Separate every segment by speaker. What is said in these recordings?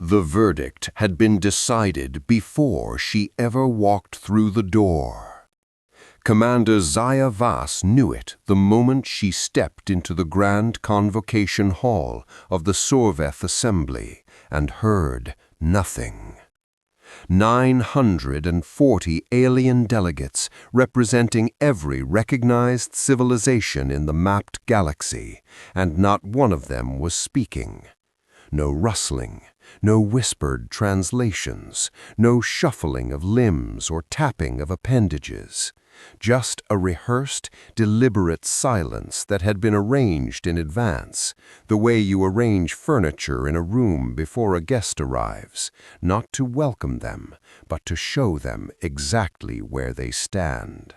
Speaker 1: The verdict had been decided before she ever walked through the door. Commander Zaya Vass knew it the moment she stepped into the grand convocation hall of the Sorveth Assembly and heard nothing. 940 alien delegates representing every recognized civilization in the mapped galaxy, and not one of them was speaking. No rustling, no whispered translations, no shuffling of limbs or tapping of appendages. Just a rehearsed, deliberate silence that had been arranged in advance, the way you arrange furniture in a room before a guest arrives, not to welcome them, but to show them exactly where they stand.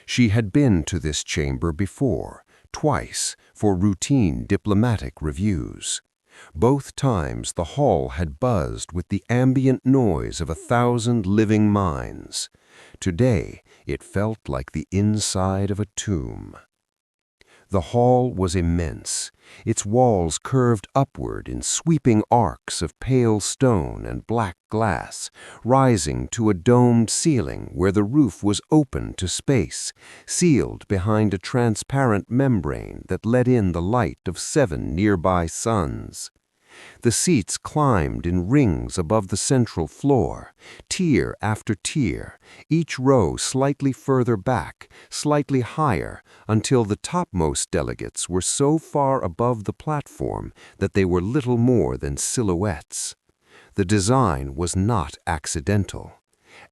Speaker 1: She had been to this chamber before, twice, for routine diplomatic reviews. Both times the hall had buzzed with the ambient noise of 1,000 living minds. Today it felt like the inside of a tomb. The hall was immense, its walls curved upward in sweeping arcs of pale stone and black glass, rising to a domed ceiling where the roof was open to space, sealed behind a transparent membrane that let in the light of 7 nearby suns. The seats climbed in rings above the central floor, tier after tier, each row slightly further back, slightly higher, until the topmost delegates were so far above the platform that they were little more than silhouettes. The design was not accidental.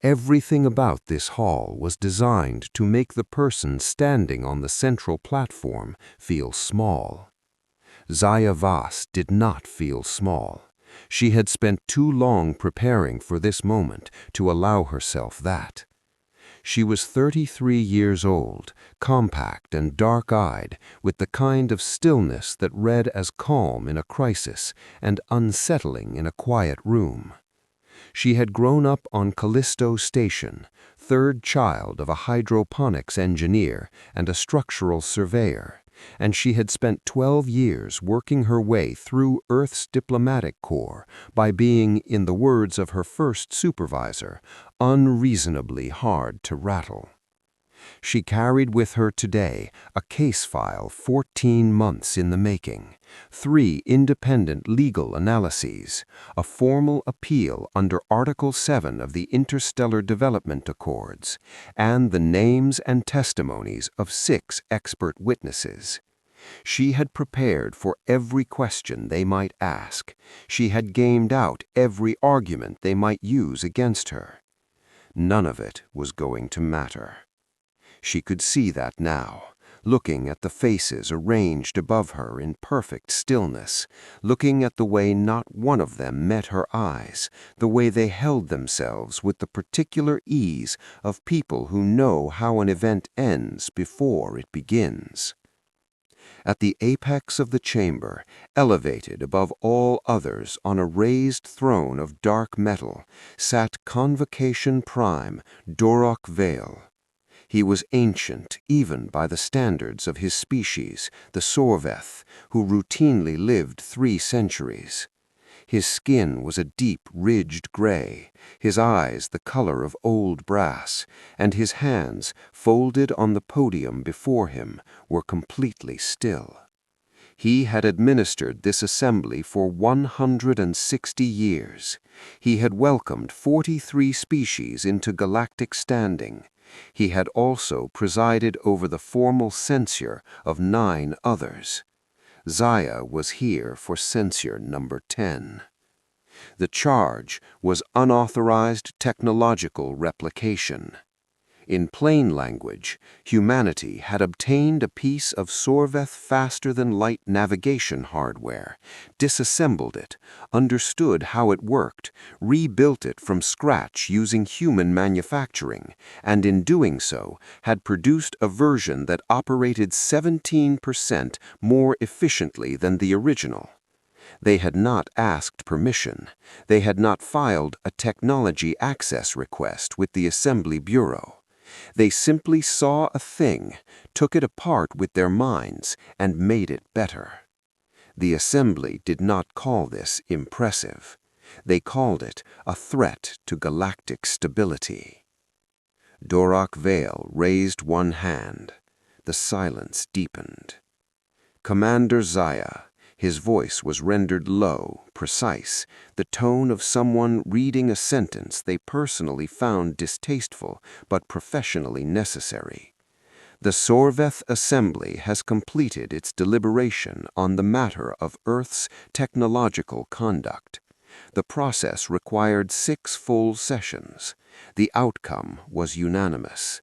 Speaker 1: Everything about this hall was designed to make the person standing on the central platform feel small. Zaya Vass did not feel small. She had spent too long preparing for this moment to allow herself that. She was 33 years old, compact and dark-eyed, with the kind of stillness that read as calm in a crisis and unsettling in a quiet room. She had grown up on Callisto Station, third child of a hydroponics engineer and a structural surveyor, and she had spent 12 years working her way through Earth's diplomatic corps by being, in the words of her first supervisor, unreasonably hard to rattle. She carried with her today a case file 14 months in the making, 3 independent legal analyses, a formal appeal under Article 7 of the Interstellar Development Accords, and the names and testimonies of 6 expert witnesses. She had prepared for every question they might ask. She had gamed out every argument they might use against her. None of it was going to matter. She could see that now, looking at the faces arranged above her in perfect stillness, looking at the way not one of them met her eyes, the way they held themselves with the particular ease of people who know how an event ends before it begins. At the apex of the chamber, elevated above all others on a raised throne of dark metal, sat Convocation Prime Dorok Vale. He was ancient even by the standards of his species, the Sorveth, who routinely lived 3 centuries. His skin was a deep, ridged gray, his eyes the color of old brass, and his hands, folded on the podium before him, were completely still. He had administered this assembly for 160 years. He had welcomed 43 species into galactic standing. He had also presided over the formal censure of 9 others. Zaya was here for censure number 10. The charge was unauthorized technological replication. In plain language, humanity had obtained a piece of Sorveth faster-than-light navigation hardware, disassembled it, understood how it worked, rebuilt it from scratch using human manufacturing, and in doing so had produced a version that operated 17% more efficiently than the original. They had not asked permission. They had not filed a technology access request with the Assembly Bureau. They simply saw a thing, took it apart with their minds, and made it better. The Assembly did not call this impressive. They called it a threat to galactic stability. Dorak Vale raised one hand. The silence deepened. Commander Zaya, his voice was rendered low, precise, the tone of someone reading a sentence they personally found distasteful but professionally necessary. The Sorveth Assembly has completed its deliberation on the matter of Earth's technological conduct. The process required 6 full sessions. The outcome was unanimous.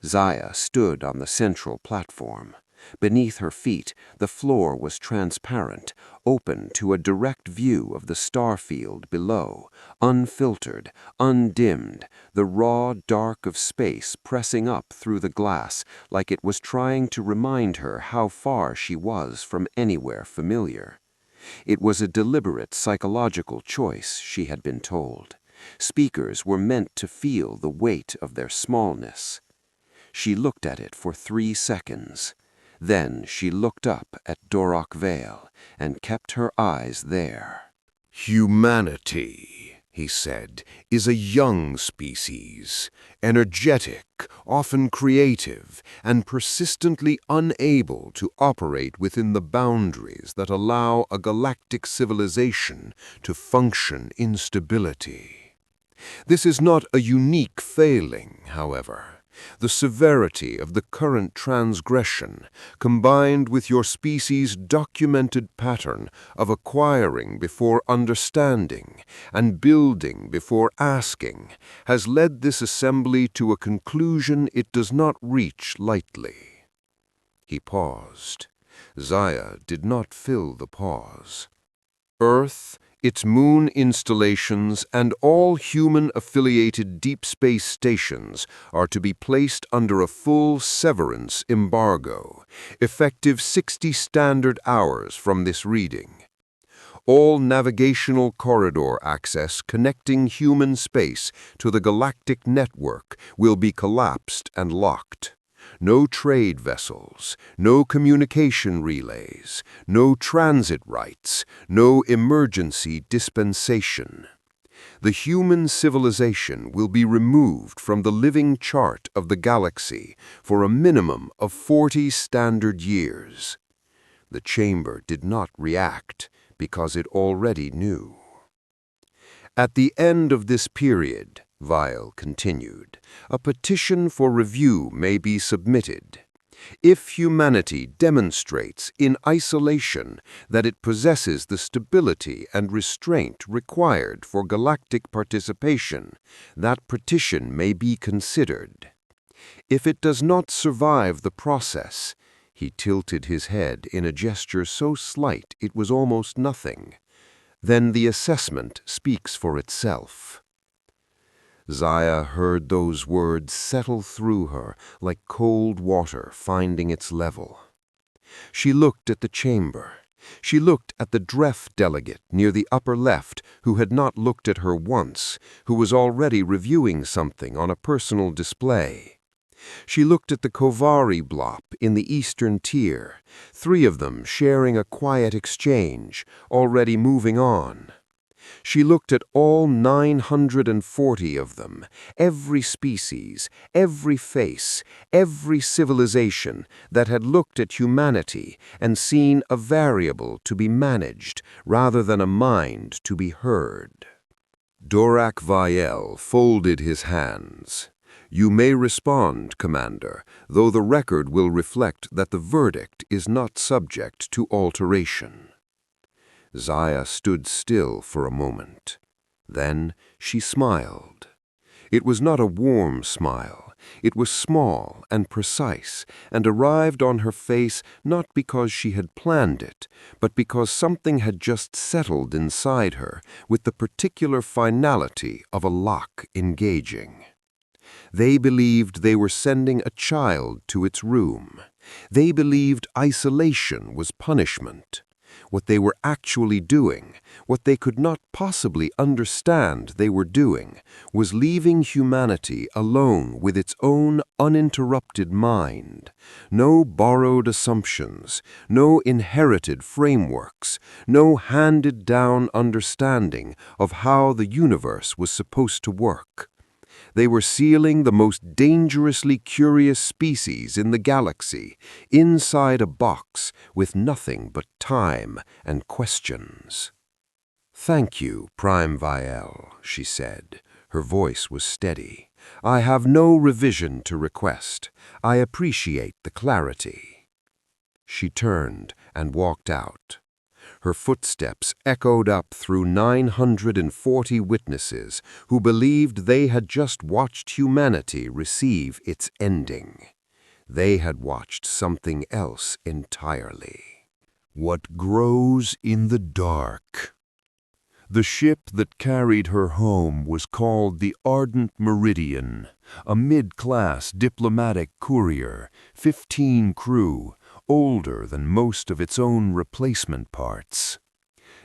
Speaker 1: Zaya stood on the central platform. Beneath her feet, the floor was transparent, open to a direct view of the starfield below, unfiltered, undimmed, the raw dark of space pressing up through the glass like it was trying to remind her how far she was from anywhere familiar. It was a deliberate psychological choice, she had been told. Speakers were meant to feel the weight of their smallness. She looked at it for 3 seconds. Then she looked up at Dorak Vale and kept her eyes there.
Speaker 2: Humanity, he said, is a young species, energetic, often creative, and persistently unable to operate within the boundaries that allow a galactic civilization to function in stability. This is not a unique failing, however. The severity of the current transgression, combined with your species' documented pattern of acquiring before understanding and building before asking, has led this assembly to a conclusion it does not reach lightly. He paused. Zaya did not fill the pause. Earth, its moon installations, and all human-affiliated deep space stations are to be placed under a full severance embargo, effective 60 standard hours from this reading. All navigational corridor access connecting human space to the galactic network will be collapsed and locked. No trade vessels, no communication relays, no transit rights, no emergency dispensation. The human civilization will be removed from the living chart of the galaxy for a minimum of 40 standard years. The chamber did not react because it already knew. At the end of this period, Vile continued, a petition for review may be submitted. If humanity demonstrates in isolation that it possesses the stability and restraint required for galactic participation, that petition may be considered. If it does not survive the process, he tilted his head in a gesture so slight it was almost nothing, then the assessment speaks for itself. Zaya heard those words settle through her like cold water finding its level. She looked at the chamber. She looked at the Dref delegate near the upper left who had not looked at her once, who was already reviewing something on a personal display. She looked at the Kovari blop in the eastern tier, 3 of them sharing a quiet exchange, already moving on. She looked at all 940 of them, every species, every face, every civilization that had looked at humanity and seen a variable to be managed rather than a mind to be heard. Dorak Vael folded his hands. You may respond, Commander, though the record will reflect that the verdict is not subject to alteration. Zaya stood still for a moment. Then she smiled. It was not a warm smile. It was small and precise, and arrived on her face not because she had planned it, but because something had just settled inside her with the particular finality of a lock engaging. They believed they were sending a child to its room. They believed isolation was punishment. what they were actually doing, what they could not possibly understand they were doing, was leaving humanity alone with its own uninterrupted mind. No borrowed assumptions, no inherited frameworks, no handed-down understanding of how the universe was supposed to work. They were sealing the most dangerously curious species in the galaxy inside a box with nothing but time and questions. "Thank you, Prime Viel," she said. Her voice was steady. "I have no revision to request. I appreciate the clarity." She turned and walked out. Her footsteps echoed up through 940 witnesses who believed they had just watched humanity receive its ending. They had watched something else entirely. What grows in the dark. The ship that carried her home was called the Ardent Meridian, a mid-class diplomatic courier, 15 crew, older than most of its own replacement parts.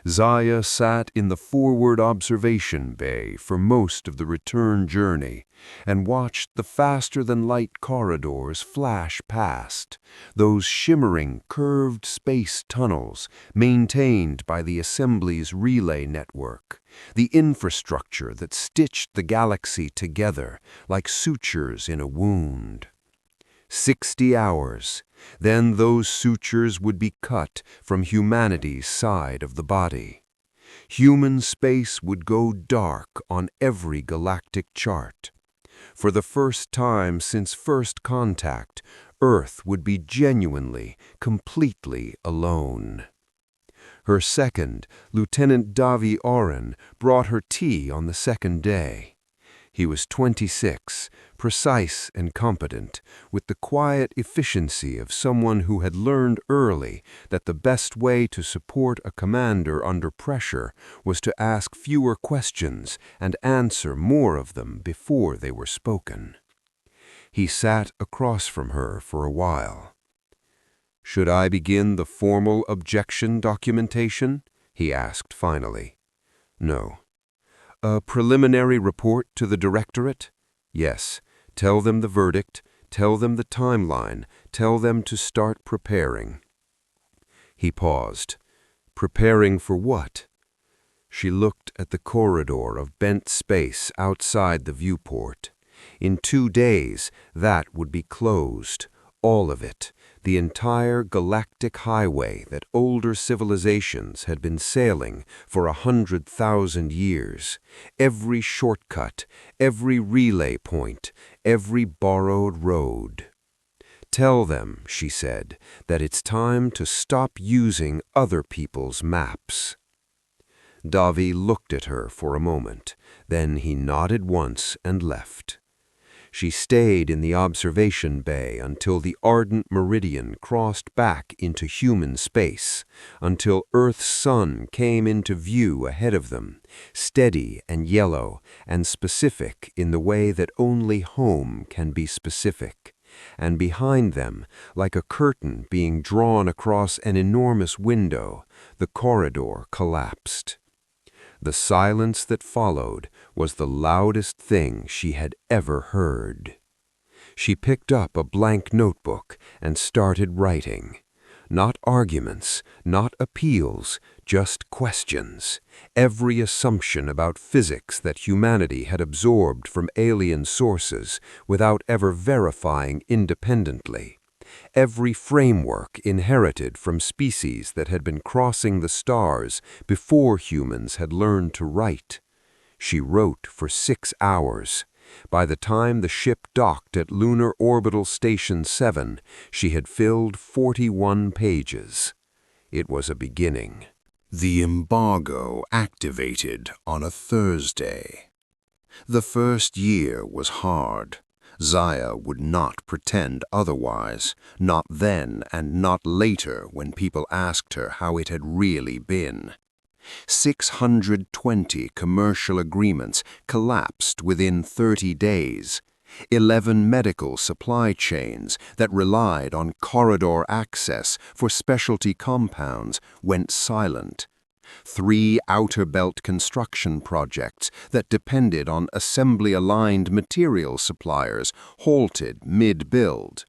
Speaker 2: Zaya sat in the forward observation bay for most of the return journey and watched the faster-than-light corridors flash past, those shimmering, curved space tunnels maintained by the Assembly's relay network, the infrastructure that stitched the galaxy together like sutures in a wound. 60 hours, then those sutures would be cut from humanity's side of the body. Human space would go dark on every galactic chart. For the first time since first contact, Earth would be genuinely, completely alone. Her second, Lieutenant Davi Oren, brought her tea on the second day. He was 26, precise and competent, with the quiet efficiency of someone who had learned early that the best way to support a commander under pressure was to ask fewer questions and answer more of them before they were spoken. He sat across from her for a while. "Should I begin the formal objection documentation?" he asked finally. "No." "A preliminary report to the Directorate?" "Yes. Tell them the verdict, tell them the timeline, tell them to start preparing." He paused. "Preparing for what?" She looked at the corridor of bent space outside the viewport. In 2 days, that would be closed. All of it, the entire galactic highway that older civilizations had been sailing for 100,000 years. Every shortcut, every relay point, every borrowed road. "Tell them," she said, "that it's time to stop using other people's maps." Davi looked at her for a moment. Then he nodded once and left. She stayed in the observation bay until the Ardent Meridian crossed back into human space, until Earth's sun came into view ahead of them, steady and yellow and specific in the way that only home can be specific. And behind them, like a curtain being drawn across an enormous window, the corridor collapsed. The silence that followed was the loudest thing she had ever heard. She picked up a blank notebook and started writing. Not arguments, not appeals, just questions. Every assumption about physics that humanity had absorbed from alien sources without ever verifying independently. Every framework inherited from species that had been crossing the stars before humans had learned to write. She wrote for 6 hours. By the time the ship docked at Lunar Orbital Station 7, she had filled 41 pages. It was a beginning. The embargo activated on a Thursday. The first year was hard. Zaya would not pretend otherwise, not then and not later when people asked her how it had really been. 620 commercial agreements collapsed within 30 days.
Speaker 1: 11 medical supply chains that relied on corridor access for specialty compounds went silent. 3 outer belt construction projects that depended on assembly-aligned material suppliers halted mid-build.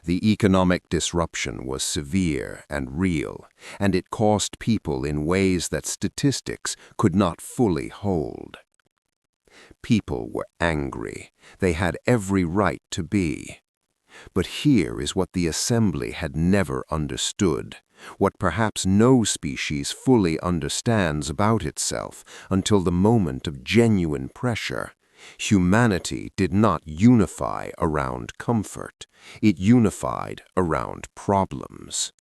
Speaker 1: The economic disruption was severe and real, and it cost people in ways that statistics could not fully hold. People were angry. They had every right to be. But here is what the Assembly had never understood, what perhaps no species fully understands about itself until the moment of genuine pressure. Humanity did not unify around comfort. It unified around problems.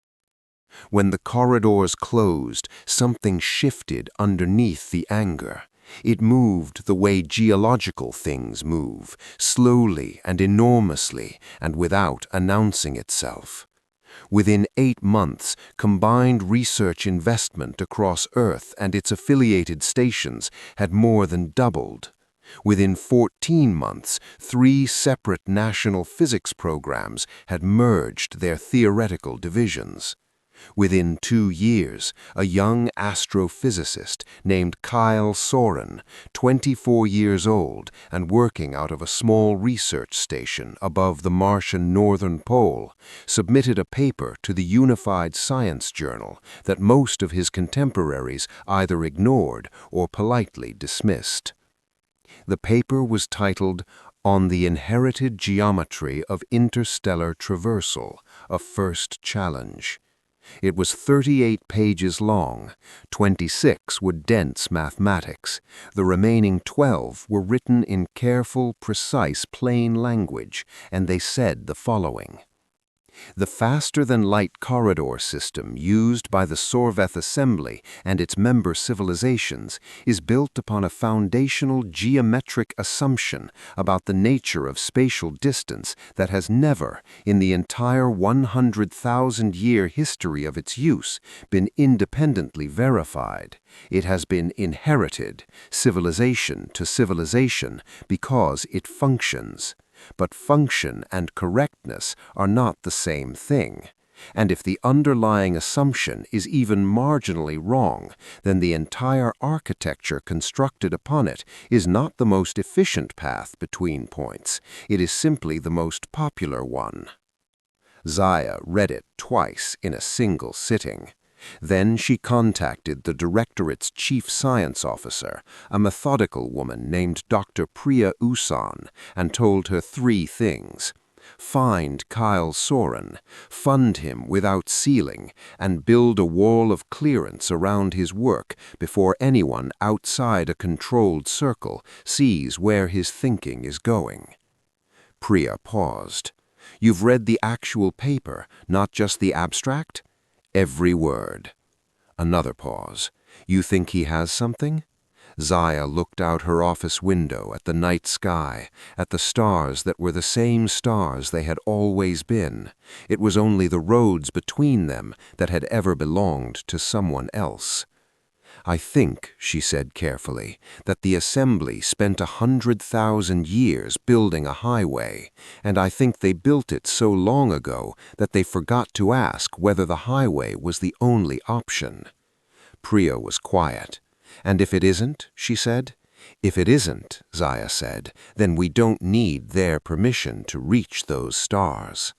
Speaker 1: When the corridors closed, something shifted underneath the anger. It moved the way geological things move, slowly and enormously, and without announcing itself. Within 8 months, combined research investment across Earth and its affiliated stations had more than doubled. Within 14 months, 3 separate national physics programs had merged their theoretical divisions. Within 2 years, a young astrophysicist named Kyle Soren, 24 years old and working out of a small research station above the Martian northern pole, submitted a paper to the Unified Science Journal that most of his contemporaries either ignored or politely dismissed. The paper was titled "On the Inherited Geometry of Interstellar Traversal, a First Challenge." It was 38 pages long. 26 were dense mathematics. The remaining 12 were written in careful, precise, plain language, and they said the following. The faster-than-light corridor system used by the Sorveth Assembly and its member civilizations is built upon a foundational geometric assumption about the nature of spatial distance that has never, in the entire 100,000-year history of its use, been independently verified. It has been inherited, civilization to civilization, because it functions. But function and correctness are not the same thing. And if the underlying assumption is even marginally wrong, then the entire architecture constructed upon it is not the most efficient path between points. It is simply the most popular one. Zaya read it twice in a single sitting. Then she contacted the Directorate's chief science officer, a methodical woman named Dr. Priya Usan, and told her 3 things. Find Kyle Soren, fund him without ceiling, and build a wall of clearance around his work before anyone outside a controlled circle sees where his thinking is going. Priya paused. You've read the actual paper, not just the abstract? Every word. Another pause. You think he has something? Zaya looked out her office window at the night sky, at the stars that were the same stars they had always been. It was only the roads between them that had ever belonged to someone else. I think, she said carefully, that the Assembly spent 100,000 years building a highway, and I think they built it so long ago that they forgot to ask whether the highway was the only option. Priya was quiet. And if it isn't, she said. If it isn't, Zaya said, then we don't need their permission to reach those stars.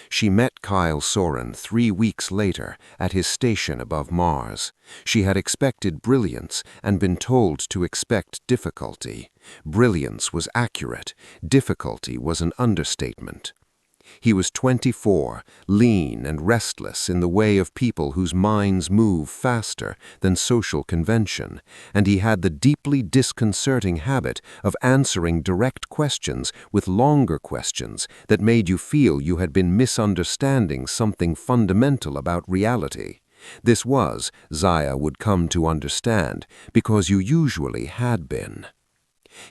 Speaker 1: She met Kyle Soren 3 weeks later at his station above Mars. She had expected brilliance and been told to expect difficulty. Brilliance was accurate. Difficulty was an understatement. He was 24, lean and restless in the way of people whose minds move faster than social convention, and he had the deeply disconcerting habit of answering direct questions with longer questions that made you feel you had been misunderstanding something fundamental about reality. This was, Zaya would come to understand, because you usually had been.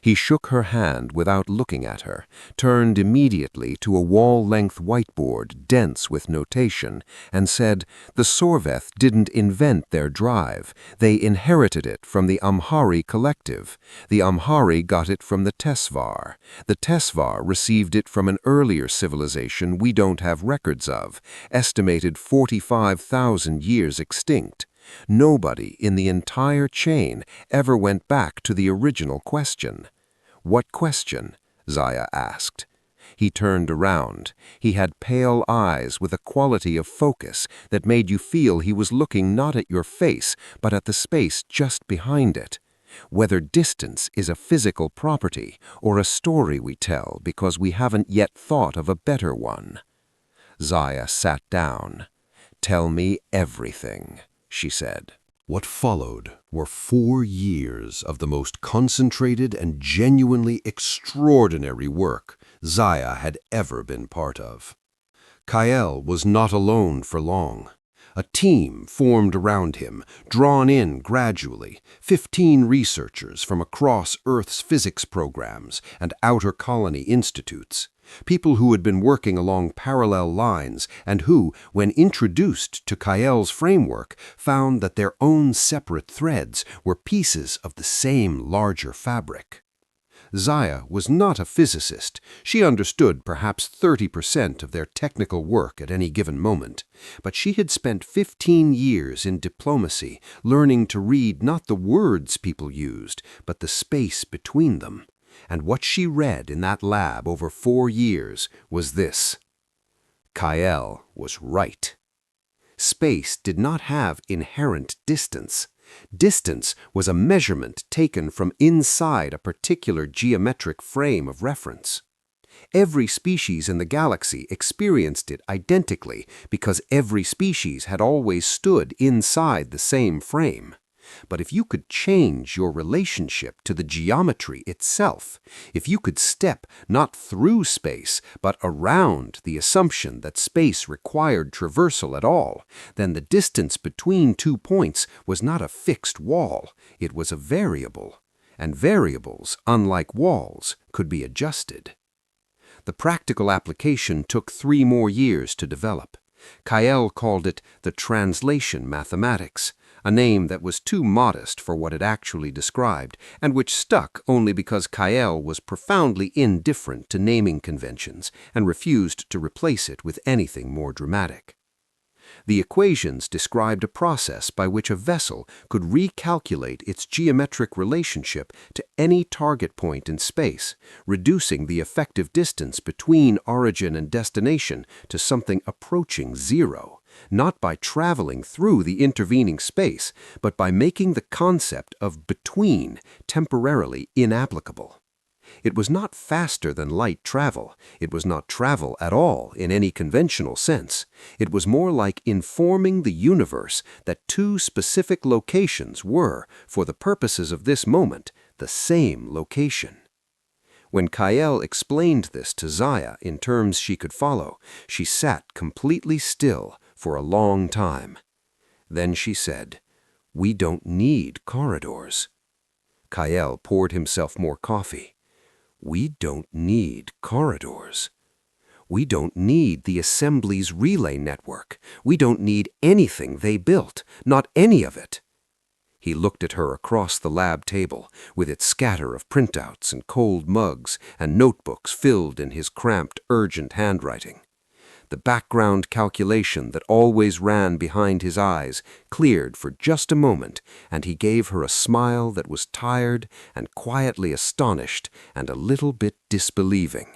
Speaker 1: He shook her hand without looking at her, turned immediately to a wall-length whiteboard dense with notation, and said, "The Sorveth didn't invent their drive. They inherited it from the Amhari collective. The Amhari got it from the Tesvar. The Tesvar received it from an earlier civilization we don't have records of, estimated 45,000 years extinct. Nobody in the entire chain ever went back to the original question." "What question?" Zaya asked. He turned around. He had pale eyes with a quality of focus that made you feel he was looking not at your face, but at the space just behind it. Whether distance is a physical property or a story we tell because we haven't yet thought of a better one. Zaya sat down. "Tell me everything," she said.
Speaker 2: What followed were 4 years of the most concentrated and genuinely extraordinary work Zaya had ever been part of. Kael was not alone for long. A team formed around him, drawn in gradually, 15 researchers from across Earth's physics programs and outer colony institutes, people who had been working along parallel lines and who, when introduced to Kael's framework, found that their own separate threads were pieces of the same larger fabric. Zaya was not a physicist. She understood perhaps 30% of their technical work at any given moment, but she had spent 15 years in diplomacy, learning to read not the words people used, but the space between them. And what she read in that lab over 4 years was this: Kael was right. Space did not have inherent distance. Distance was a measurement taken from inside a particular geometric frame of reference. Every species in the galaxy experienced it identically because every species had always stood inside the same frame. But if you could change your relationship to the geometry itself, if you could step not through space, but around the assumption that space required traversal at all, then the distance between 2 points was not a fixed wall, it was a variable. And variables, unlike walls, could be adjusted. The practical application took 3 more years to develop. Kael called it the translation mathematics, a name that was too modest for what it actually described, and which stuck only because Kael was profoundly indifferent to naming conventions and refused to replace it with anything more dramatic. The equations described a process by which a vessel could recalculate its geometric relationship to any target point in space, reducing the effective distance between origin and destination to something approaching 0, not by traveling through the intervening space, but by making the concept of between temporarily inapplicable. It was not faster than light travel. It was not travel at all in any conventional sense. It was more like informing the universe that 2 specific locations were, for the purposes of this moment, the same location. When Kael explained this to Zaya in terms she could follow, she sat completely still for a long time. Then she said, "We don't need corridors." Kael poured himself more coffee. "We don't need corridors. We don't need the Assembly's relay network. We don't need anything they built, not any of it." He looked at her across the lab table, with its scatter of printouts and cold mugs and notebooks filled in his cramped, urgent handwriting. The background calculation that always ran behind his eyes cleared for just a moment, and he gave her a smile that was tired and quietly astonished and a little bit disbelieving.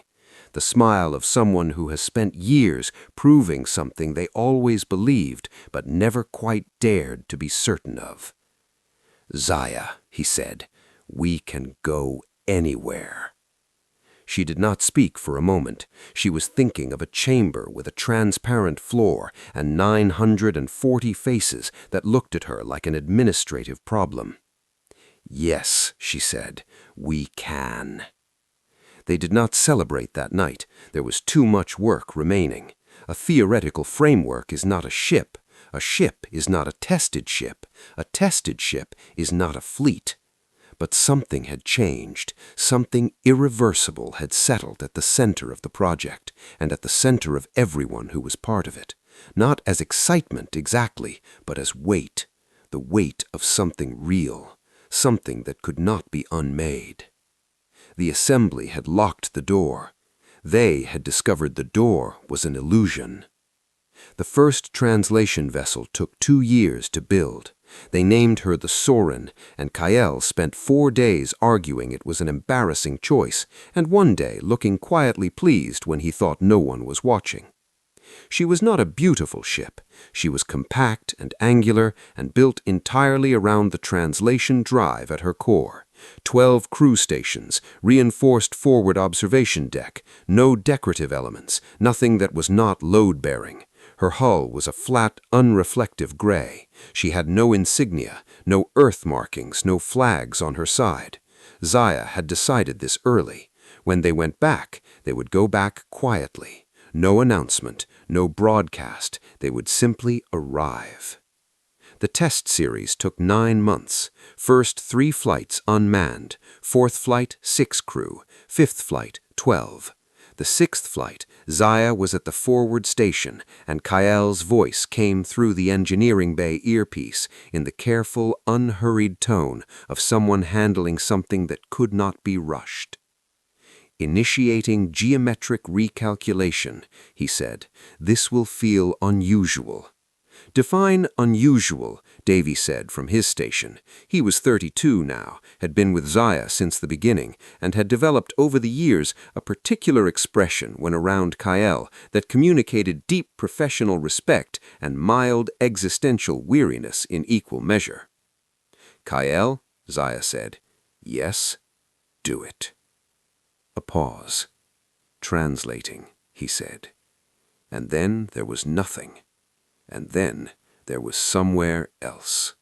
Speaker 2: The smile of someone who has spent years proving something they always believed but never quite dared to be certain of. "Zaya," he said, "we can go anywhere." She did not speak for a moment. She was thinking of a chamber with a transparent floor and 940 faces that looked at her like an administrative problem. "Yes," she said, "we can." They did not celebrate that night. There was too much work remaining. A theoretical framework is not a ship. A ship is not a tested ship. A tested ship is not a fleet.
Speaker 1: But something had changed. Something irreversible had settled at the center of the project, and at the center of everyone who was part of it. Not as excitement exactly, but as weight. The weight of something real, something that could not be unmade. The assembly had locked the door. They had discovered the door was an illusion. The first translation vessel took 2 years to build. They named her the Soren, and Kael spent 4 days arguing it was an embarrassing choice, and one day looking quietly pleased when he thought no one was watching. She was not a beautiful ship. She was compact and angular and built entirely around the translation drive at her core. 12 crew stations, reinforced forward observation deck, no decorative elements, nothing that was not load-bearing. Her hull was a flat, unreflective gray. She had no insignia, no earth markings, no flags on her side. Zaya had decided this early. When they went back, they would go back quietly. No announcement, no broadcast. They would simply arrive. The test series took 9 months. First 3 flights unmanned. 4th flight, 6 crew. 5th flight, 12. The 6th flight, Zaya was at the forward station, and Kael's voice came through the engineering bay earpiece in the careful, unhurried tone of someone handling something that could not be rushed. "Initiating geometric recalculation," he said. "This will feel unusual." "Define unusual," Davy said from his station. He was 32 now, had been with Zaya since the beginning, and had developed over the years a particular expression when around Kael that communicated deep professional respect and mild existential weariness in equal measure. "Kael," Zaya said. "Yes, do it." A pause. "Translating," he said. And then there was nothing. And then there was somewhere else.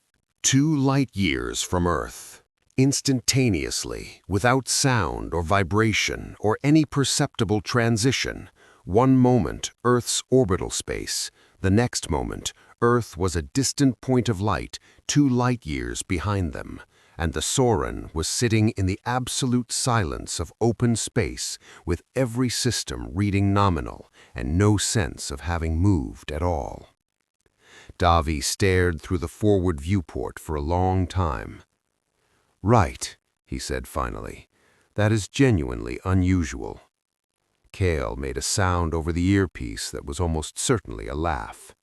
Speaker 2: 2 light years from Earth. Instantaneously, without sound or vibration or any perceptible transition. One moment, Earth's orbital space. The next moment, Earth was a distant point of light 2 light years behind them. And the Soren was sitting in the absolute silence of open space with every system reading nominal and no sense of having moved at all. Davy stared through the forward viewport for a long time. "Right," he said finally. "That is genuinely unusual." Kael made a sound over the earpiece that was almost certainly a laugh.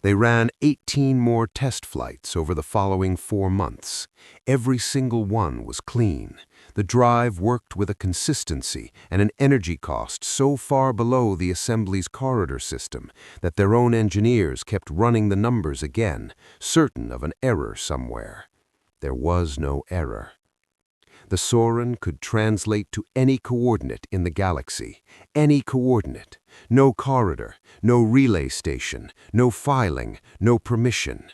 Speaker 2: They ran 18 more test flights over the following 4 months. Every single one was clean. The drive worked with a consistency and an energy cost so far below the assembly's corridor system that their own engineers kept running the numbers again, certain of an error somewhere. There was no error. The Soren could translate to any coordinate in the galaxy, any coordinate. No corridor, no relay station, no filing, no permission.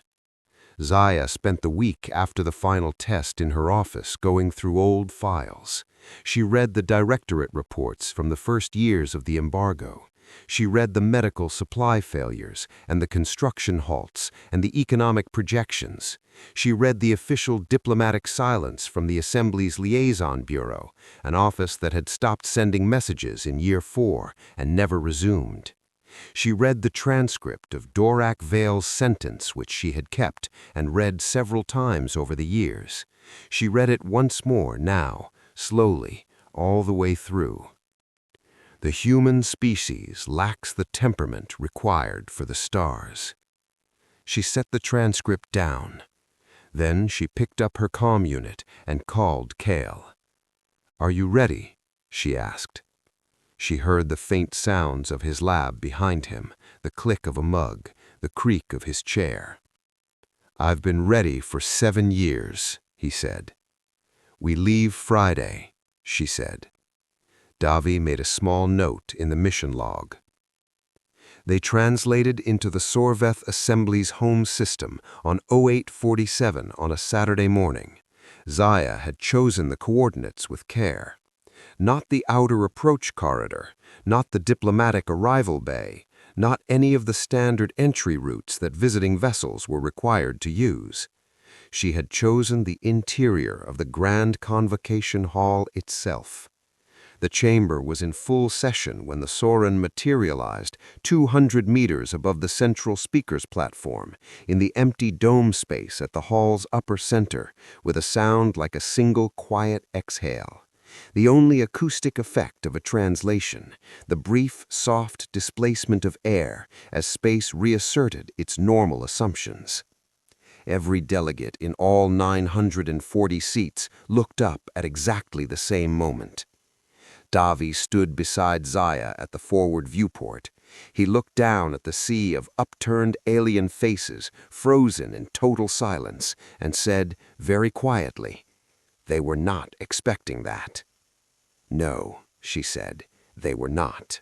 Speaker 2: Zaya spent the week after the final test in her office going through old files. She read the directorate reports from the first years of the embargo. She read the medical supply failures and the construction halts and the economic projections. She read the official diplomatic silence from the Assembly's Liaison Bureau, an office that had stopped sending messages in year 4 and never resumed. She read the transcript of Dorak Vale's sentence, which she had kept and read several times over the years. She read it once more now, slowly, all the way through. The human species lacks the temperament required for the stars. She set the transcript down. Then she picked up her comm unit and called Kael. "Are you ready?" she asked. She heard the faint sounds of his lab behind him, the click of a mug, the creak of his chair. "I've been ready for 7 years," he said. "We leave Friday," she said. Davy made a small note in the mission log. They translated into the Sorveth Assembly's home system on 0847 on a Saturday morning. Zaya had chosen the coordinates with care. Not the outer approach corridor, not the diplomatic arrival bay, not any of the standard entry routes that visiting vessels were required to use.
Speaker 1: She had chosen the interior of the Grand Convocation Hall itself. The chamber was in full session when the Soren materialized 200 meters above the central speaker's platform, in the empty dome space at the hall's upper center, with a sound like a single quiet exhale. The only acoustic effect of a translation, the brief, soft displacement of air as space reasserted its normal assumptions. Every delegate in all 940 seats looked up at exactly the same moment. Davi stood beside Zaya at the forward viewport. He looked down at the sea of upturned alien faces, frozen in total silence, and said, very quietly, "They were not expecting that." "No," she said, "they were not."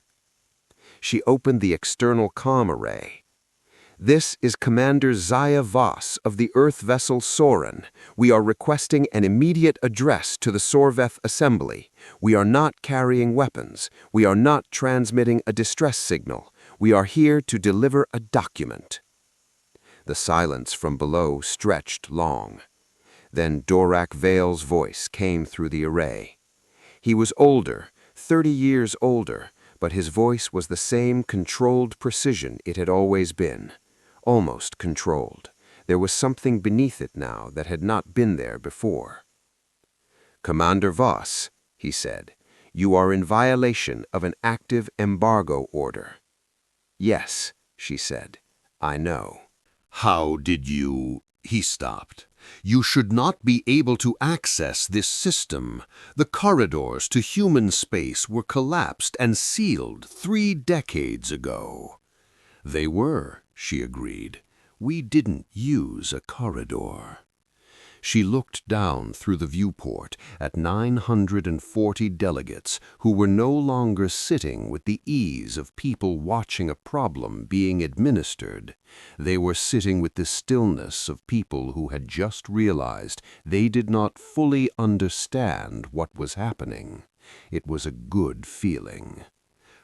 Speaker 1: She opened the external comm array. "This is Commander Zaya Voss of the Earth vessel Soren. We are requesting an immediate address to the Sorveth Assembly. We are not carrying weapons. We are not transmitting a distress signal. We are here to deliver a document." The silence from below stretched long. Then Dorak Vale's voice came through the array. He was older, 30 years older, but his voice was the same controlled precision it had always been. Almost controlled. There was something beneath it now that had not been there before. "Commander Voss," he said, "you are in violation of an active embargo order." "Yes," she said, "I know."
Speaker 2: "How did you—" He stopped. "You should not be able to access this system. The corridors to human space were collapsed and sealed 3 decades ago." "They were," she agreed. "We didn't use a corridor." She looked down through the viewport at 940 delegates who were no longer sitting with the ease of people watching a problem being administered. They were sitting with the stillness of people who had just realized they did not fully understand what was happening. It was a good feeling.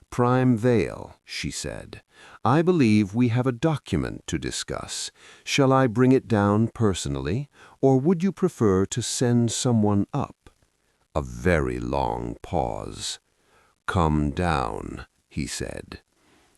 Speaker 2: "Prime Vale," she said, "I believe we have a document to discuss. Shall I bring it down personally, or would you prefer to send someone up?" A very long pause. "Come down," he said.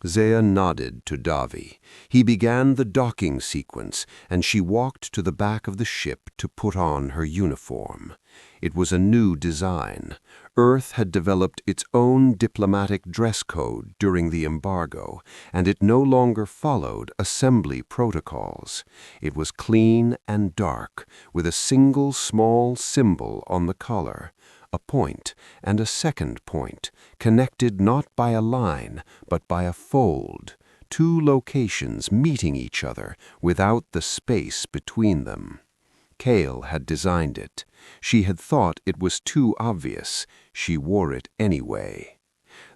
Speaker 2: Zaya nodded to Davi. He began the docking sequence, and she walked to the back of the ship to put on her uniform. It was a new design. Earth had developed its own diplomatic dress code during the embargo, and it no longer followed assembly protocols. It was clean and dark, with a single small symbol on the collar, a point and a second point, connected not by a line, but by a fold, 2 locations meeting each other without the space between them. Kale had designed it. She had thought it was too obvious. She wore it anyway.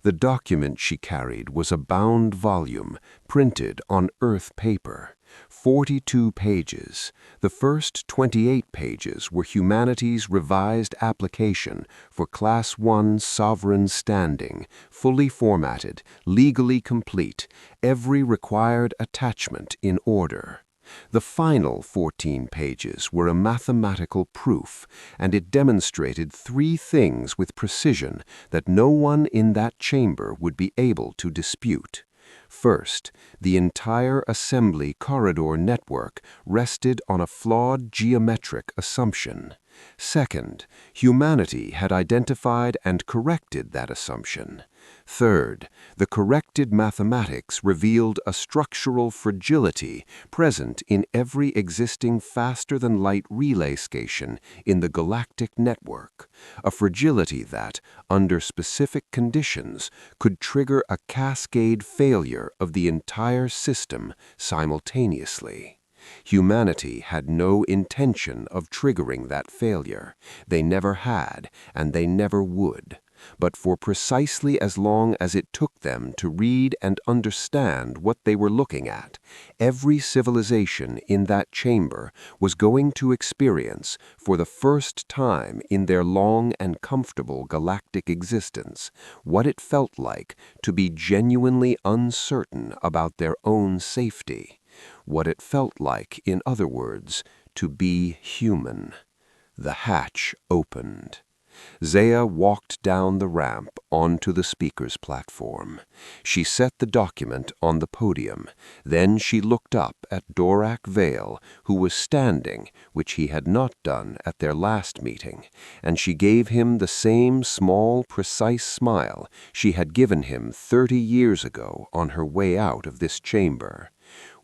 Speaker 2: The document she carried was a bound volume, printed on Earth paper. 42 pages. The first 28 pages were humanity's revised application for Class 1 sovereign standing, fully formatted, legally complete, every required attachment in order. The final 14 pages were a mathematical proof, and it demonstrated 3 things with precision that no one in that chamber would be able to dispute. First, the entire assembly corridor network rested on a flawed geometric assumption. Second, humanity had identified and corrected that assumption. Third, the corrected mathematics revealed a structural fragility present in every existing faster-than-light relay station in the galactic network, a fragility that, under specific conditions, could trigger a cascade failure of the entire system simultaneously. Humanity had no intention of triggering that failure. They never had, and they never would. But for precisely as long as it took them to read and understand what they were looking at, every civilization in that chamber was going to experience, for the first time in their long and comfortable galactic existence, what it felt like to be genuinely uncertain about their own safety. What it felt like, in other words,
Speaker 1: to be human. The hatch opened. Zaya walked down the ramp onto the speaker's platform. She set the document on the podium. Then she looked up at Dorak Vale, who was standing, which he had not done at their last meeting, and she gave him the same small, precise smile she had given him 30 years ago on her way out of this chamber.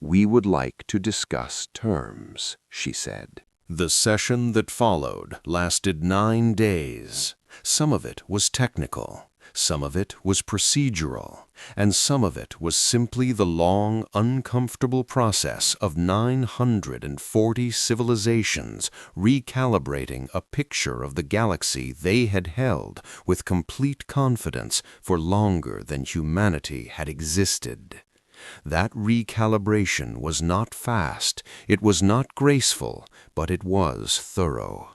Speaker 1: "We would like to discuss terms," she said.
Speaker 3: The session that followed lasted 9 days. Some of it was technical, some of it was procedural, and some of it was simply the long, uncomfortable process of 940 civilizations recalibrating a picture of the galaxy they had held with complete confidence for longer than humanity had existed. That recalibration was not fast, it was not graceful, but it was thorough.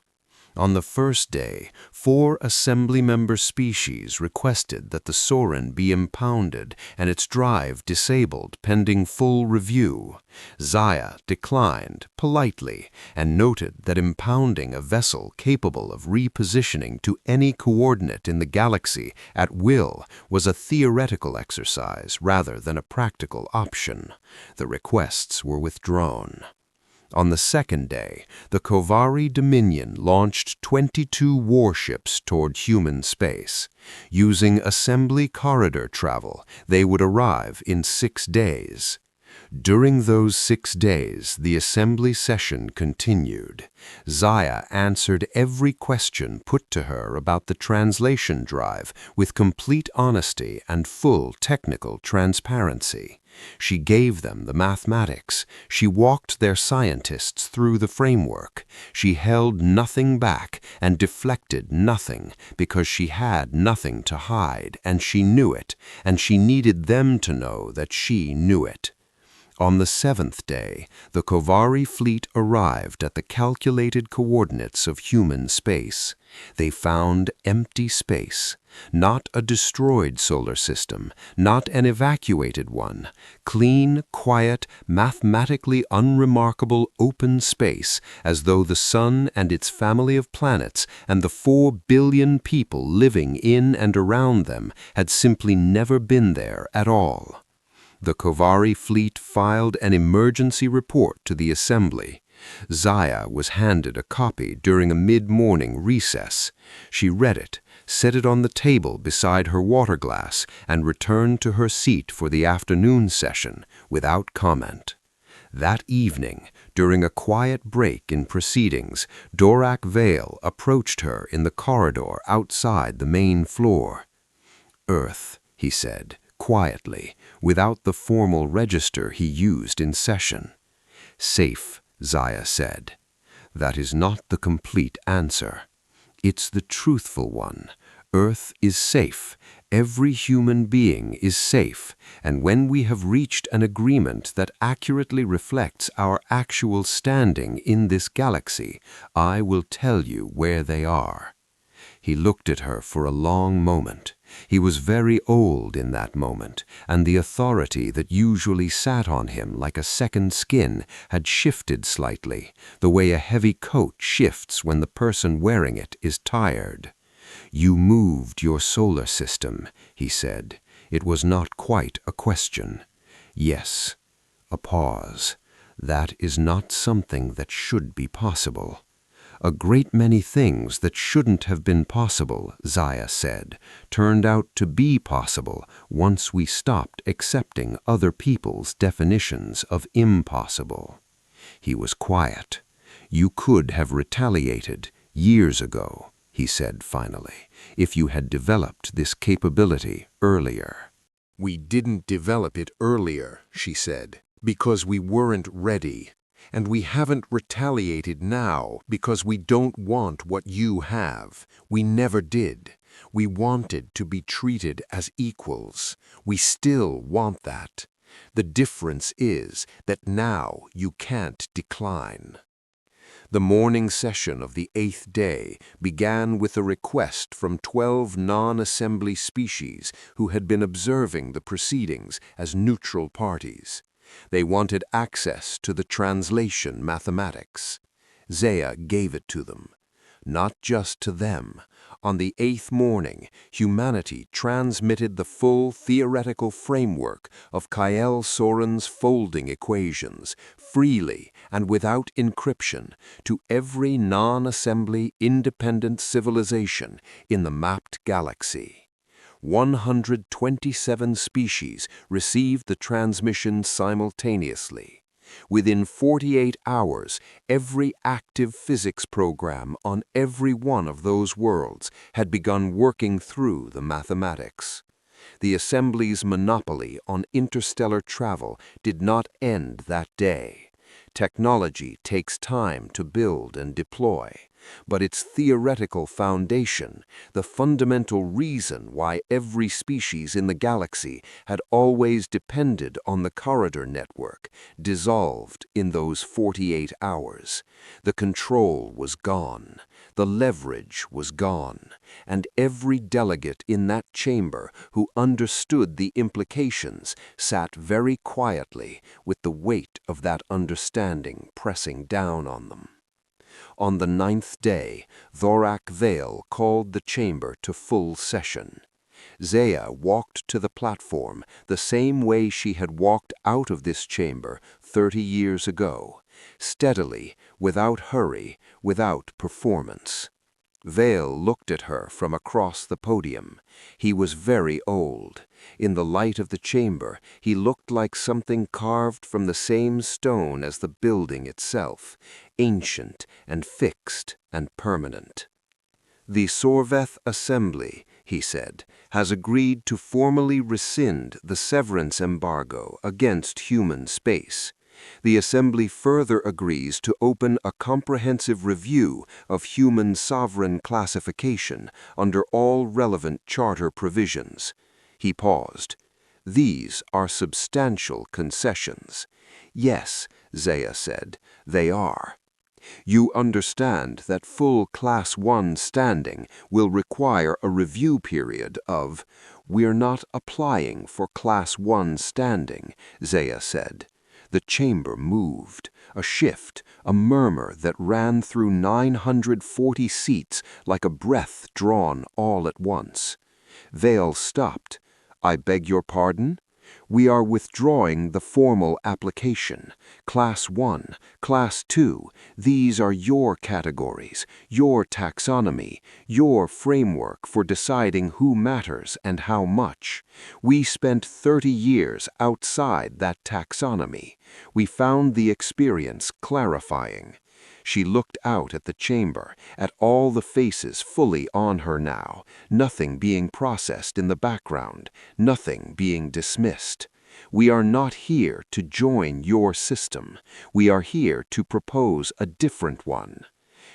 Speaker 3: On the first day, 4 assembly member species requested that the Sorin be impounded and its drive disabled pending full review. Zaya declined politely and noted that impounding a vessel capable of repositioning to any coordinate in the galaxy at will was a theoretical exercise rather than a practical option. The requests were withdrawn. On the second day, the Kovari Dominion launched 22 warships toward human space. Using assembly corridor travel, they would arrive in 6 days. During those 6 days, the assembly session continued. Zaya answered every question put to her about the translation drive with complete honesty and full technical transparency. She gave them the mathematics. She walked their scientists through the framework. She held nothing back and deflected nothing because she had nothing to hide, and she knew it, and she needed them to know that she knew it. On the 7th day, the Kovari fleet arrived at the calculated coordinates of human space. They found empty space, not a destroyed solar system, not an evacuated one, clean, quiet, mathematically unremarkable open space, as though the sun and its family of planets and the 4 billion people living in and around them had simply never been there at all. The Kovari fleet filed an emergency report to the Assembly. Zaya was handed a copy during a mid-morning recess. She read it, set it on the table beside her water glass, and returned to her seat for the afternoon session without comment. That evening, during a quiet break in proceedings, Dorak Vale approached her in the corridor outside the main floor. "Earth," he said, quietly, without the formal register he used in session. "Safe," Zaya said. "That is not the complete answer. It's the truthful one. Earth is safe. Every human being is safe, and when we have reached an agreement that accurately reflects our actual standing in this galaxy, I will tell you where they are." He looked at her for a long moment. He was very old in that moment, and the authority that usually sat on him like a second skin had shifted slightly, the way a heavy coat shifts when the person wearing it is tired. "You moved your solar system," he said. It was not quite a question. "Yes." A pause. "That is not something that should be possible." "A great many things that shouldn't have been possible," Zaya said, "turned out to be possible once we stopped accepting other people's definitions of impossible." He was quiet. "You could have retaliated years ago," he said finally, "if you had developed this capability earlier."
Speaker 2: "We didn't develop it earlier," she said, "because we weren't ready. And we haven't retaliated now because we don't want what you have. We never did. We wanted to be treated as equals. We still want that. The difference is that now you can't decline." The morning session of the 8th day began with a request from 12 non-assembly species who had been observing the proceedings as neutral parties. They wanted access to the translation mathematics. Zaya gave it to them. Not just to them. On the 8th morning, humanity transmitted the full theoretical framework of Kyle Soren's folding equations, freely and without encryption, to every non-assembly independent civilization in the mapped galaxy. 127 species received the transmission simultaneously. Within 48 hours, every active physics program on every one of those worlds had begun working through the mathematics. The Assembly's monopoly on interstellar travel did not end that day. Technology takes time to build and deploy, but its theoretical foundation, the fundamental reason why every species in the galaxy had always depended on the corridor network, dissolved in those 48 hours. The control was gone, the leverage was gone, and every delegate in that chamber who understood the implications sat very quietly with the weight of that understanding pressing down on them. On the 9th day, Thorak Vale called the chamber to full session. Zaya walked to the platform the same way she had walked out of this chamber 30 years ago, steadily, without hurry, without performance. Vale looked at her from across the podium. He was very old. In the light of the chamber, he looked like something carved from the same stone as the building itself, ancient and fixed and permanent. "The Sorveth Assembly," he said, "has agreed to formally rescind the severance embargo against human space. The Assembly further agrees to open a comprehensive review of human sovereign classification under all relevant charter provisions." He paused. "These are substantial concessions." "Yes," Zaya said, "they are. You understand that full Class 1 standing will require a review period of—" "We're not applying for Class 1 standing," Zaya said. The chamber moved, a shift, a murmur that ran through 940 seats like a breath drawn all at once. Vale stopped. "I beg your pardon? We are withdrawing the formal application. Class 1, Class 2, these are your categories, your taxonomy, your framework for deciding who matters and how much. We spent 30 years outside that taxonomy. We found the experience clarifying." She looked out at the chamber, at all the faces fully on her now, nothing being processed in the background, nothing being dismissed. "We are not here to join your system. We are here to propose a different one."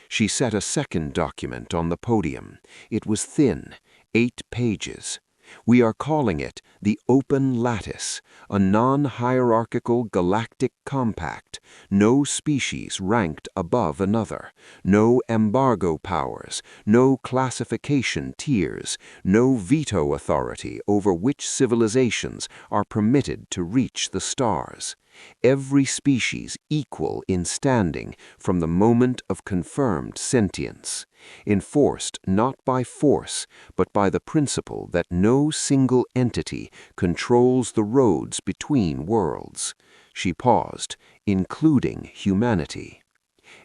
Speaker 2: She set a second document on the podium. It was thin, 8 pages. "We are calling it the Open Lattice, a non-hierarchical galactic compact, no species ranked above another, no embargo powers, no classification tiers, no veto authority over which civilizations are permitted to reach the stars. Every species equal in standing from the moment of confirmed sentience, enforced not by force, but by the principle that no single entity controls the roads between worlds." She paused, "including humanity."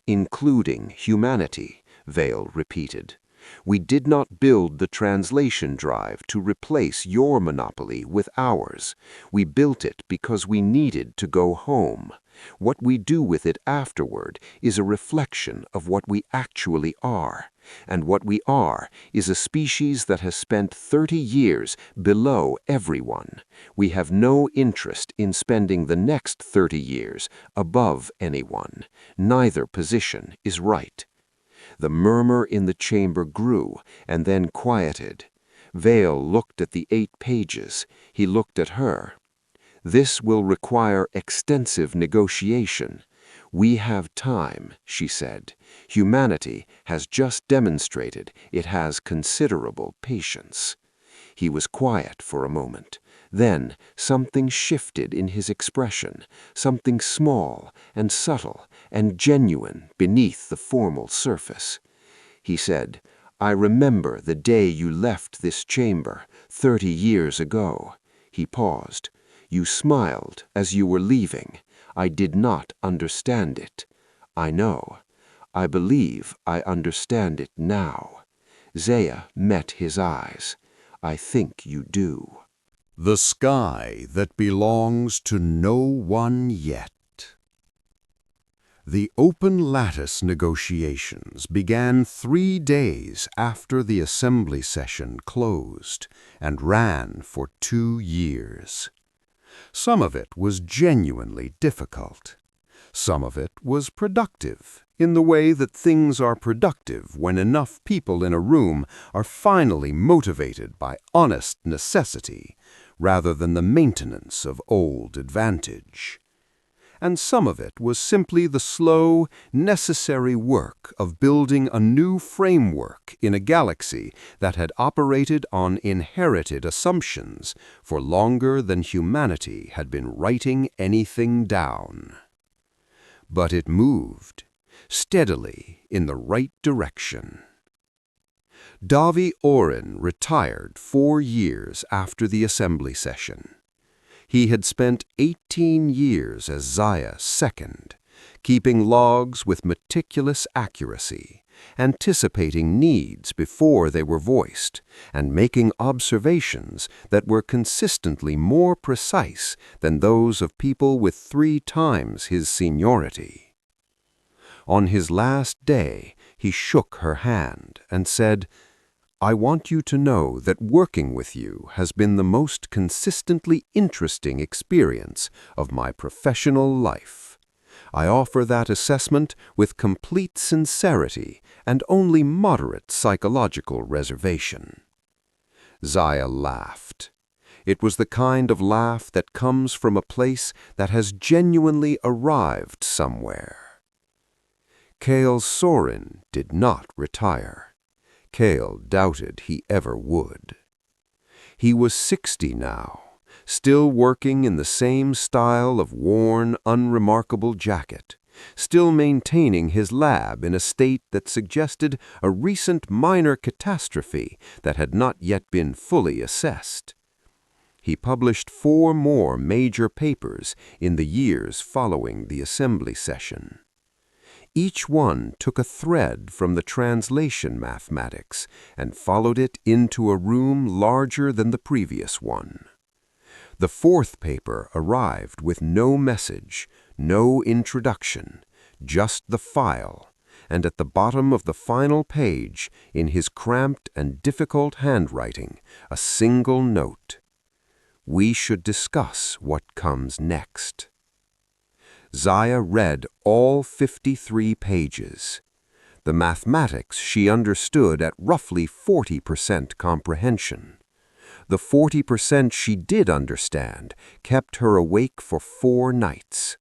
Speaker 2: "Including humanity," Vale repeated. "We did not build the translation drive to replace your monopoly with ours. We built it because we needed to go home. What we do with it afterward is a reflection of what we actually are. And what we are is a species that has spent 30 years below everyone. We have no interest in spending the next 30 years above anyone. Neither position is right." The murmur in the chamber grew and then quieted. Vale looked at the 8 pages. He looked at her. "This will require extensive negotiation. We have time," she said. "Humanity has just demonstrated it has considerable patience." He was quiet for a moment. Then something shifted in his expression, something small and subtle and genuine beneath the formal surface. He said, "I remember the day you left this chamber 30 years ago." He paused. "You smiled as you were leaving. I did not understand it. I know. I believe I understand it now." Zaya met his eyes. "I think you do."
Speaker 3: The sky that belongs to no one yet. The open lattice negotiations began 3 days after the assembly session closed and ran for 2 years. Some of it was genuinely difficult. Some of it was productive, in the way that things are productive when enough people in a room are finally motivated by honest necessity rather than the maintenance of old advantage. And some of it was simply the slow, necessary work of building a new framework in a galaxy that had operated on inherited assumptions for longer than humanity had been writing anything down. But it moved, steadily in the right direction. Davi Oren retired 4 years after the assembly session. He had spent 18 years as Zaya's second, keeping logs with meticulous accuracy, anticipating needs before they were voiced, and making observations that were consistently more precise than those of people with 3 times his seniority. On his last day, he shook her hand and said, "I want you to know that working with you has been the most consistently interesting experience of my professional life. I offer that assessment with complete sincerity and only moderate psychological reservation." Zaya laughed. It was the kind of laugh that comes from a place that has genuinely arrived somewhere. Kale Sorin did not retire. Kale doubted he ever would. He was 60 now, still working in the same style of worn, unremarkable jacket, still maintaining his lab in a state that suggested a recent minor catastrophe that had not yet been fully assessed. He published 4 more major papers in the years following the assembly session. Each one took a thread from the translation mathematics and followed it into a room larger than the previous one. The 4th paper arrived with no message, no introduction, just the file, and at the bottom of the final page, in his cramped and difficult handwriting, a single note: "We should discuss what comes next." Zaya read all 53 pages. The mathematics she understood at roughly 40% comprehension. The 40% she did understand kept her awake for 4 nights.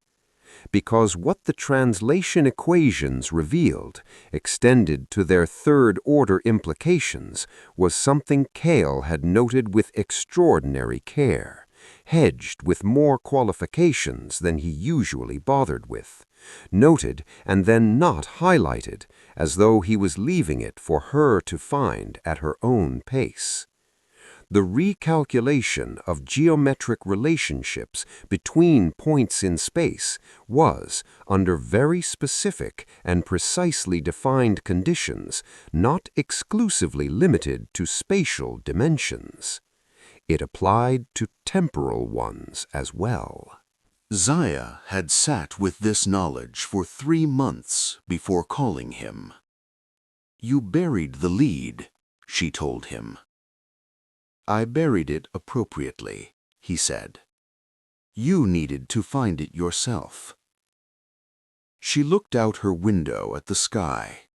Speaker 3: Because what the translation equations revealed, extended to their 3rd-order implications, was something Kale had noted with extraordinary care, hedged with more qualifications than he usually bothered with, noted and then not highlighted, as though he was leaving it for her to find at her own pace. The recalculation of geometric relationships between points in space was, under very specific and precisely defined conditions, not exclusively limited to spatial dimensions. It applied to temporal ones as well. Zaya had sat with this knowledge for 3 months before calling him. "You buried the lead," she told him. "I buried it appropriately," he said. "You needed to find it yourself." She looked out her window at the sky.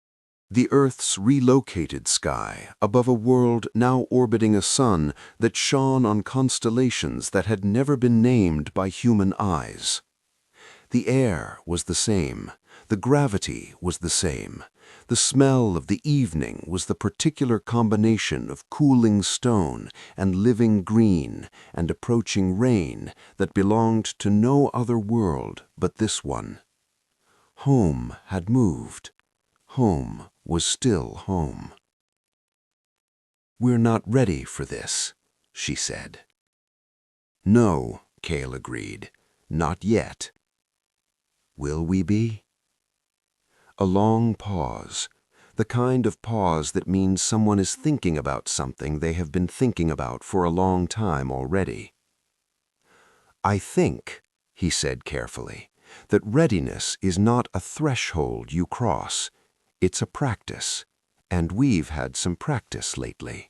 Speaker 3: The Earth's relocated sky above a world now orbiting a sun that shone on constellations that had never been named by human eyes. The air was the same, the gravity was the same,
Speaker 2: The smell of the evening was the particular combination of cooling stone and living green and approaching rain that belonged to no other world but this one. Home had moved. Home was still home. "We're not ready for this," she said. "No," Cale agreed. "Not yet." "Will we be?" A long pause, the kind of pause that means someone is thinking about something they have been thinking about for a long time already. "I think," he said carefully, "that readiness is not a threshold you cross. It's a practice, and we've had some practice lately."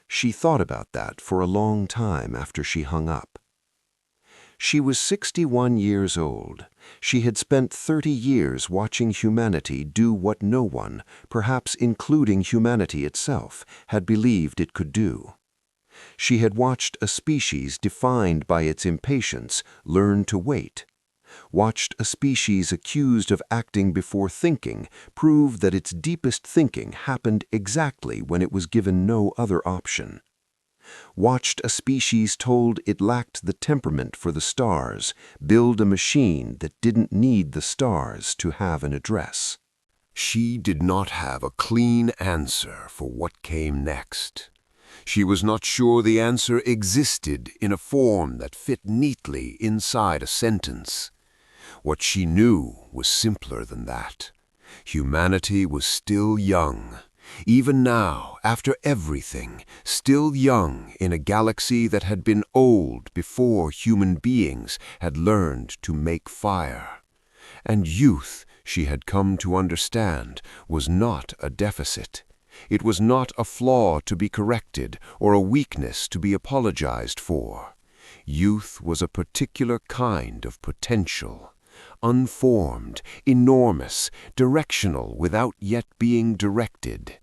Speaker 2: She thought about that for a long time after she hung up. She was 61 years old. She had spent 30 years watching humanity do what no one, perhaps including humanity itself, had believed it could do. She had watched a species defined by its impatience learn to wait. Watched a species accused of acting before thinking prove that its deepest thinking happened exactly when it was given no other option. Watched a species told it lacked the temperament for the stars build a machine that didn't need the stars to have an address.
Speaker 1: She did not have a clean answer for what came next. She was not sure the answer existed in a form that fit neatly inside a sentence. What she knew was simpler than that. Humanity was still young. Even now, after everything, still young in a galaxy that had been old before human beings had learned to make fire. And youth, she had come to understand, was not a deficit. It was not a flaw to be corrected or a weakness to be apologized for. Youth was a particular kind of potential. Unformed, enormous, directional without yet being directed.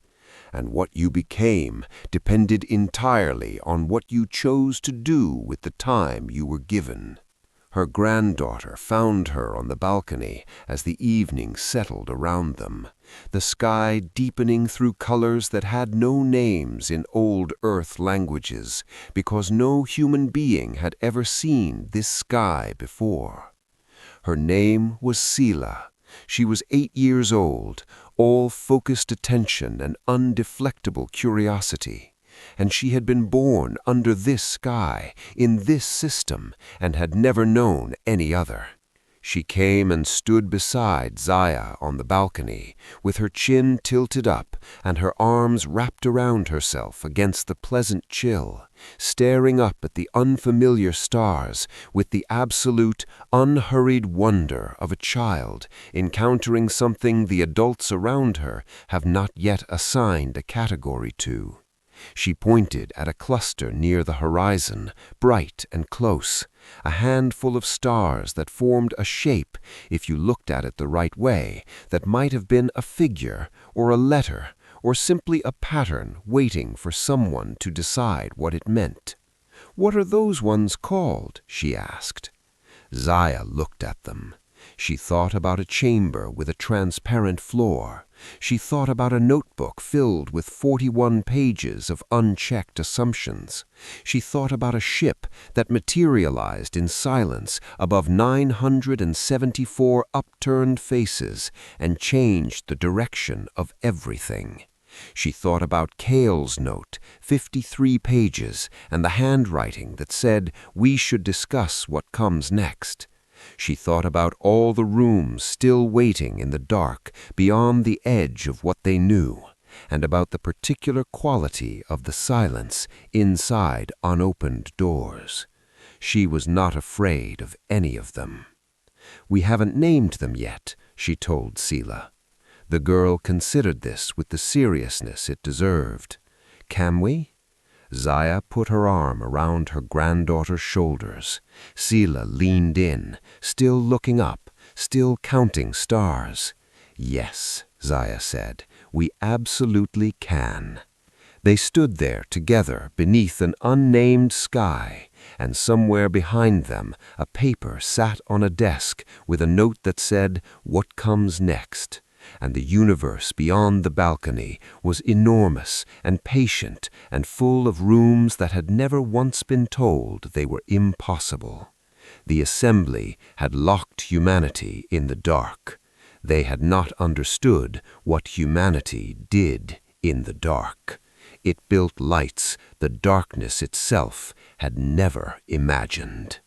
Speaker 1: And what you became depended entirely on what you chose to do with the time you were given. Her granddaughter found her on the balcony as the evening settled around them, the sky deepening through colors that had no names in old Earth languages, because no human being had ever seen this sky before. Her name was Sela. She was 8 years old, all focused attention and undeflectable curiosity. And she had been born under this sky, in this system, and had never known any other. She came and stood beside Zaya on the balcony, with her chin tilted up and her arms wrapped around herself against the pleasant chill, staring up at the unfamiliar stars with the absolute, unhurried wonder of a child encountering something the adults around her have not yet assigned a category to. She pointed at a cluster near the horizon, bright and close, a handful of stars that formed a shape, if you looked at it the right way, that might have been a figure or a letter or simply a pattern waiting for someone to decide what it meant. "What are those ones called?" she asked. Zaya looked at them. She thought about a chamber with a transparent floor. She thought about a notebook filled with 41 pages of unchecked assumptions. She thought about a ship that materialized in silence above 974 upturned faces and changed the direction of everything. She thought about Cale's note, 53 pages, and the handwriting that said, "We should discuss what comes next." She thought about all the rooms still waiting in the dark beyond the edge of what they knew, and about the particular quality of the silence inside unopened doors. She was not afraid of any of them. "We haven't named them yet," she told Sela. The girl considered this with the seriousness it deserved. "Can we?" Zaya put her arm around her granddaughter's shoulders. Sela leaned in, still looking up, still counting stars. "Yes," Zaya said, "we absolutely can." They stood there together beneath an unnamed sky, and somewhere behind them a paper sat on a desk with a note that said, "What comes next?" and the universe beyond the balcony was enormous and patient and full of rooms that had never once been told they were impossible. The assembly had locked humanity in the dark. They had not understood what humanity did in the dark. It built lights the darkness itself had never imagined.